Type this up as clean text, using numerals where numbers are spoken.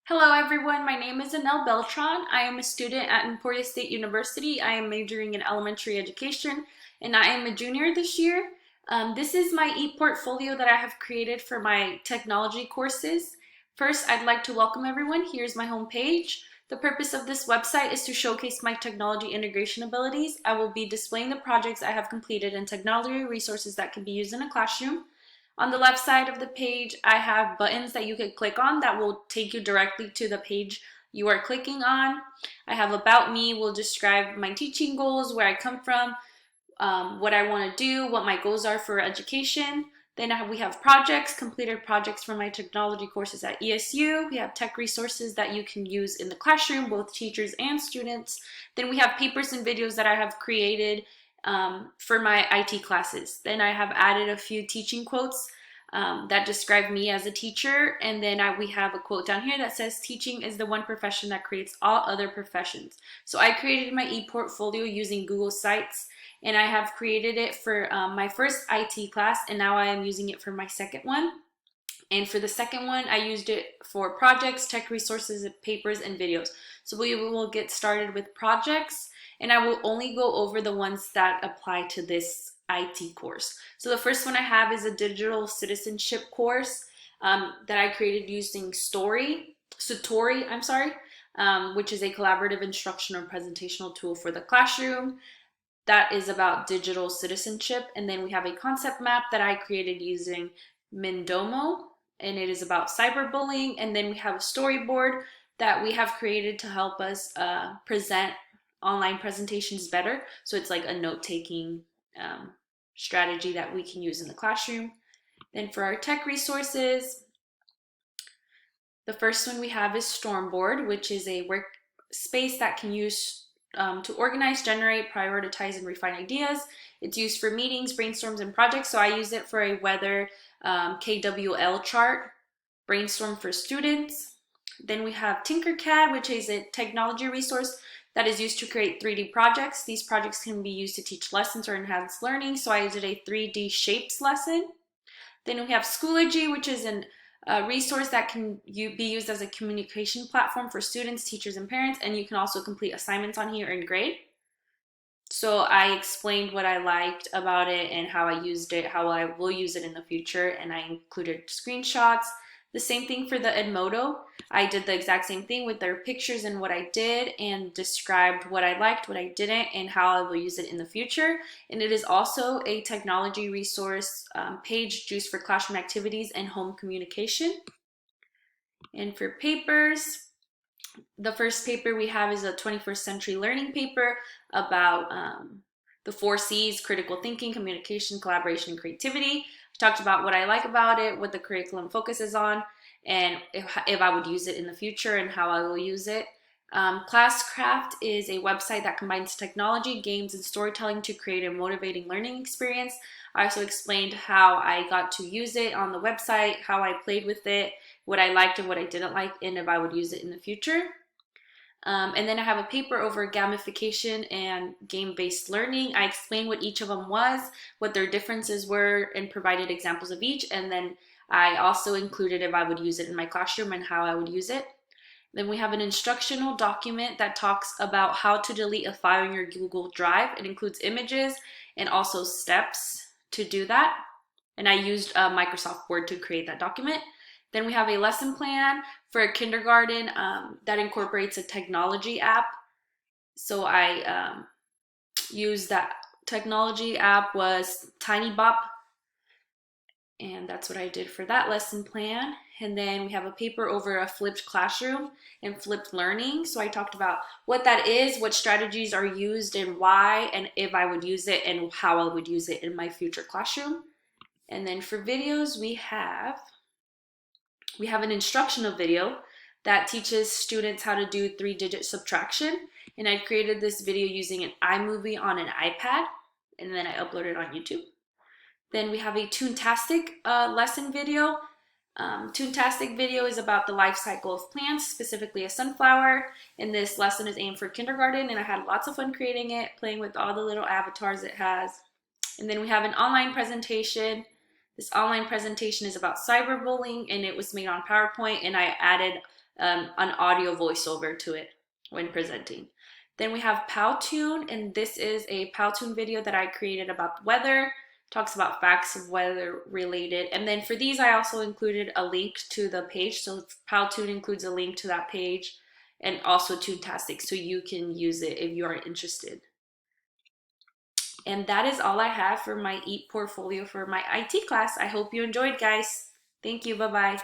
Hello everyone, my name is Anel Beltran. I am a student at Emporia State University. I am majoring in elementary education and I am a junior this year. This is my ePortfolio that I have created for my technology courses. First, I'd like to welcome everyone. Here's my home page. The purpose of this website is to showcase my technology integration abilities. I will be displaying the projects I have completed and technology resources that can be used in a classroom. On the left side of the page, I have buttons that you could click on that will take you directly to the page you are clicking on. I have About Me, will describe my teaching goals, where I come from, what I want to do, what my goals are for education. Then we have projects, completed projects for my technology courses at ESU. We have tech resources that you can use in the classroom, both teachers and students. Then we have papers and videos that I have created for my IT classes. Then I have added a few teaching quotes that describe me as a teacher. And then we have a quote down here that says, teaching is the one profession that creates all other professions. So I created my ePortfolio using Google Sites, and I have created it for my first IT class, and now I am using it for my second one. And for the second one, I used it for projects, tech resources, papers, and videos. So we will get started with projects, and I will only go over the ones that apply to this IT course. So the first one I have is a digital citizenship course that I created using Satori, which is a collaborative instructional presentational tool for the classroom. That is about digital citizenship. And then we have a concept map that I created using Mindomo, and it is about cyberbullying. And then we have a storyboard that we have created to help us present online presentations better. So it's like a note-taking strategy that we can use in the classroom. Then for our tech resources, the first one we have is Stormboard, which is a workspace that can use to organize, generate, prioritize, and refine ideas. It's used for meetings, brainstorms, and projects. So I use it for a weather KWL chart, brainstorm for students. Then we have Tinkercad, which is a technology resource that is used to create 3D projects. These projects can be used to teach lessons or enhance learning. So I did a 3D shapes lesson. Then we have Schoology, which is a resource that can be used as a communication platform for students, teachers, and parents, and you can also complete assignments on here and grade. So I explained what I liked about it and how I used it, how I will use it in the future, and I included screenshots. The same thing for the Edmodo. I did the exact same thing with their pictures and what I did, and described what I liked, what I didn't, and how I will use it in the future. And it is also a technology resource page used for classroom activities and home communication. And for papers, the first paper we have is a 21st century learning paper about the 4C's: critical thinking, communication, collaboration, and creativity. I talked about what I like about it, what the curriculum focuses on, and if I would use it in the future and how I will use it. Classcraft is a website that combines technology, games, and storytelling to create a motivating learning experience. I also explained how I got to use it on the website, how I played with it, what I liked and what I didn't like, and if I would use it in the future. And then I have a paper over gamification and game-based learning. I explained what each of them was, what their differences were, and provided examples of each. And then I also included if I would use it in my classroom and how I would use it. Then we have an instructional document that talks about how to delete a file in your Google Drive. It includes images and also steps to do that. And I used Microsoft Word to create that document. Then we have a lesson plan for a kindergarten that incorporates a technology app. So I used that technology app was TinyBop, and that's what I did for that lesson plan. And then we have a paper over a flipped classroom and flipped learning. So I talked about what that is, what strategies are used and why, and if I would use it and how I would use it in my future classroom. And then for videos, we have an instructional video that teaches students how to do 3-digit subtraction. And I created this video using an iMovie on an iPad, and then I uploaded it on YouTube. Then we have a Toontastic lesson video. Toontastic video is about the life cycle of plants, specifically a sunflower. And this lesson is aimed for kindergarten, and I had lots of fun creating it, playing with all the little avatars it has. And then we have an online presentation This online presentation is about cyberbullying, and it was made on PowerPoint, and I added an audio voiceover to it when presenting. Then we have Powtoon, and this is a Powtoon video that I created about the weather, talks about facts of weather related. And then for these, I also included a link to the page. So Powtoon includes a link to that page, and also Toontastic, so you can use it if you are interested. And that is all I have for my ePortfolio for my IT class. I hope you enjoyed, guys. Thank you. Bye-bye.